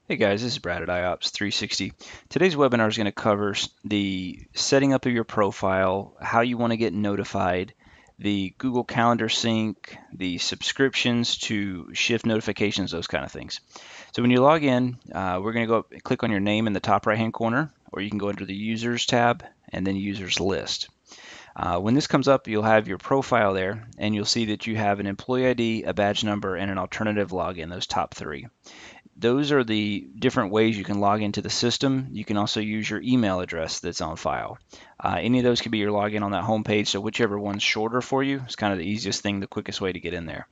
Hey guys, this is Brad at iOps360. Today's webinar is going to cover the setting up of your profile, how you want to get notified, the Google Calendar sync, the subscriptions to shift notifications, those kind of things. So when you log in, we're going to go up and click on your name in the top right hand corner, or you can go under the Users tab and then Users List. When this comes up, you'll have your profile there, and you'll see that you have an employee ID, a badge number, and an alternative login, those top three. Those are the different ways you can log into the system. You can also use your email address that's on file. Any of those could be your login on that home page, so whichever one's shorter for you is kind of the easiest thing, the quickest way to get in there.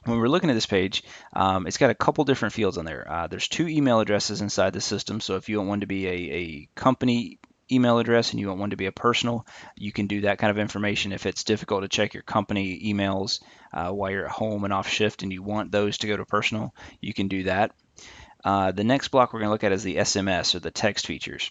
When we're looking at this page, it's got a couple different fields on there. There's two email addresses inside the system, so if you want one to be a company email address and you want one to be a personal, you can do that kind of information. If it's difficult to check your company emails while you're at home and off shift and you want those to go to personal, you can do that. The next block we're going to look at is the SMS or the text features.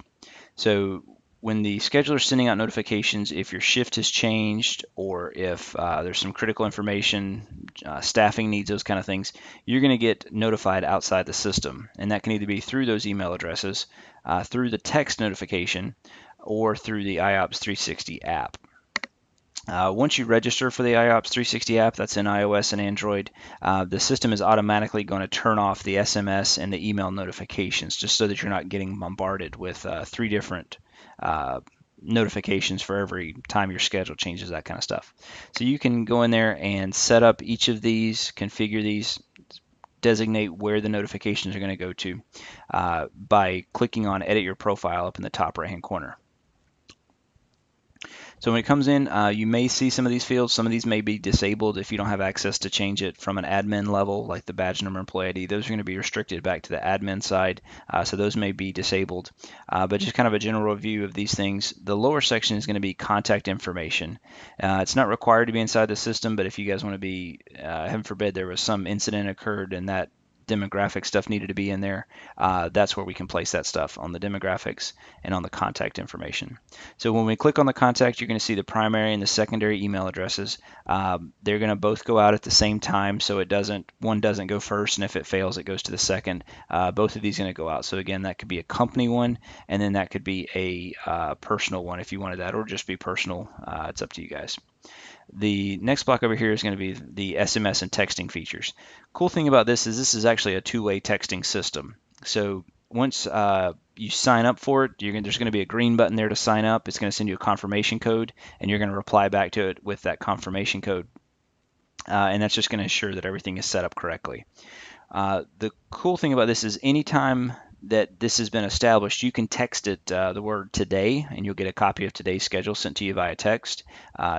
So when the scheduler is sending out notifications, if your shift has changed or if there's some critical information, staffing needs, those kind of things, you're going to get notified outside the system. And that can either be through those email addresses, through the text notification, or through the iOps360 app. Once you register for the iOps360 app, that's in iOS and Android, the system is automatically going to turn off the SMS and the email notifications just so that you're not getting bombarded with three different notifications for every time your schedule changes, that kind of stuff. So you can go in there and set up each of these, configure these, designate where the notifications are going to go to by clicking on Edit Your Profile up in the top right-hand corner. So when it comes in, you may see some of these fields. Some of these may be disabled if you don't have access to change it from an admin level, like the badge number, employee ID. Those are going to be restricted back to the admin side, so those may be disabled. But just kind of a general review of these things. The lower section is going to be contact information. It's not required to be inside the system, but if you guys want to be, heaven forbid, there was some incident occurred and that demographic stuff needed to be in there, that's where we can place that stuff on the demographics and on the contact information. So when we click on the contact, you're going to see the primary and the secondary email addresses. They're going to both go out at the same time, so one doesn't go first, and if it fails, it goes to the second. Both of these are going to go out. So again, that could be a company one, and then that could be a personal one if you wanted that, or just be personal. It's up to you guys. The next block over here is going to be the SMS and texting features. Cool thing about this is actually a two-way texting system. So once you sign up for it, there's going to be a green button there to sign up. It's going to send you a confirmation code, and you're going to reply back to it with that confirmation code. And that's just going to ensure that everything is set up correctly. The cool thing about this is anytime that this has been established, you can text it the word today, and you'll get a copy of today's schedule sent to you via text.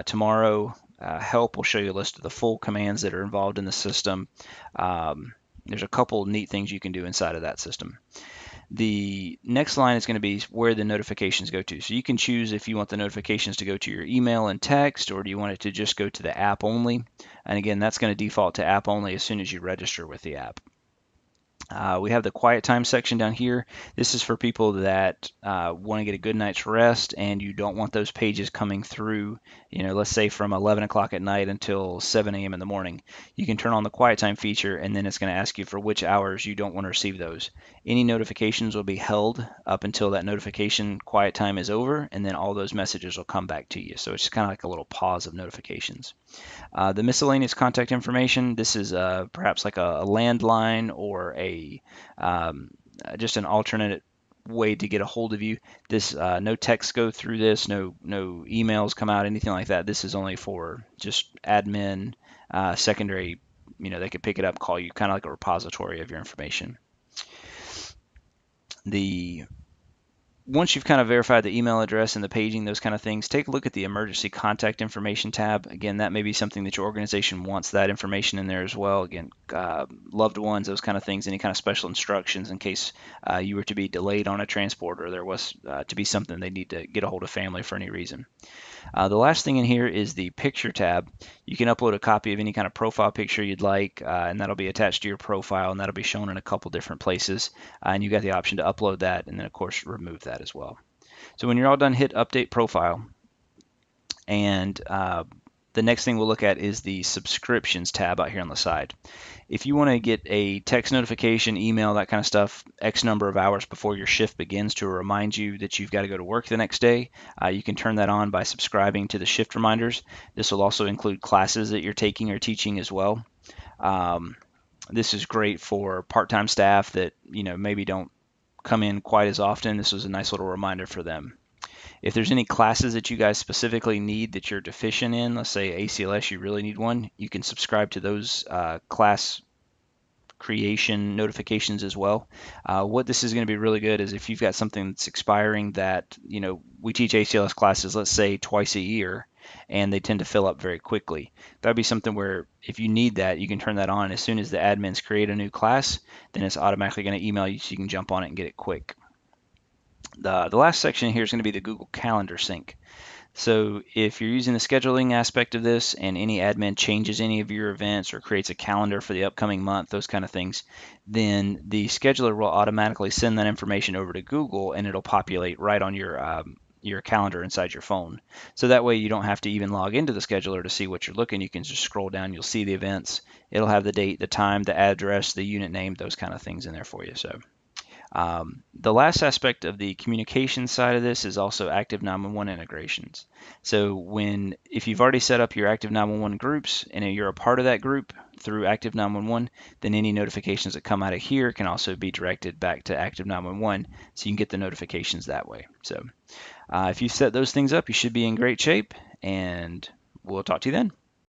Tomorrow, help will show you a list of the full commands that are involved in the system. There's a couple neat things you can do inside of that system. The next line is going to be where the notifications go to. So you can choose if you want the notifications to go to your email and text, or do you want it to just go to the app only. And again, that's going to default to app only as soon as you register with the app. We have the quiet time section down here. This is for people that want to get a good night's rest and you don't want those pages coming through, let's say from 11 o'clock at night until 7 a.m. in the morning. You can turn on the quiet time feature, and then it's going to ask you for which hours you don't want to receive those. Any notifications will be held up until that notification quiet time is over, and then all those messages will come back to you. So it's kind of like a little pause of notifications. The miscellaneous contact information, this is perhaps like a landline or just an alternate way to get a hold of you. This no texts go through this, no emails come out, anything like that. This is only for just admin, secondary. They could pick it up, call you, kind of like a repository of your information. Once you've kind of verified the email address and the paging, those kind of things, take a look at the emergency contact information tab. Again, that may be something that your organization wants that information in there as well. Again, loved ones, those kind of things, any kind of special instructions in case you were to be delayed on a transport or there was to be something they need to get a hold of family for any reason. The last thing in here is the picture tab. You can upload a copy of any kind of profile picture you'd like, and that'll be attached to your profile, and that'll be shown in a couple different places. And you've got the option to upload that, and then of course remove that as well. So when you're all done, hit Update Profile, and The next thing we'll look at is the subscriptions tab out here on the side. If you want to get a text notification, email, that kind of stuff, X number of hours before your shift begins to remind you that you've got to go to work the next day, you can turn that on by subscribing to the shift reminders. This will also include classes that you're taking or teaching as well. This is great for part-time staff that maybe don't come in quite as often. This was a nice little reminder for them. If there's any classes that you guys specifically need that you're deficient in, let's say ACLS, you really need one, you can subscribe to those class creation notifications as well. What this is going to be really good is if you've got something that's expiring that, we teach ACLS classes, let's say twice a year, and they tend to fill up very quickly. That'd be something where if you need that, you can turn that on. As soon as the admins create a new class, then it's automatically going to email you so you can jump on it and get it quick. The last section here is going to be the Google Calendar sync. So if you're using the scheduling aspect of this and any admin changes any of your events or creates a calendar for the upcoming month, those kind of things, then the scheduler will automatically send that information over to Google and it'll populate right on your calendar inside your phone. So that way you don't have to even log into the scheduler to see what you're looking. You can just scroll down, you'll see the events. It'll have the date, the time, the address, the unit name, those kind of things in there for you. So the last aspect of the communication side of this is also Active 911 integrations. So if you've already set up your Active 911 groups and you're a part of that group through Active 911, then any notifications that come out of here can also be directed back to Active 911, so you can get the notifications that way. So if you set those things up, you should be in great shape, and we'll talk to you then.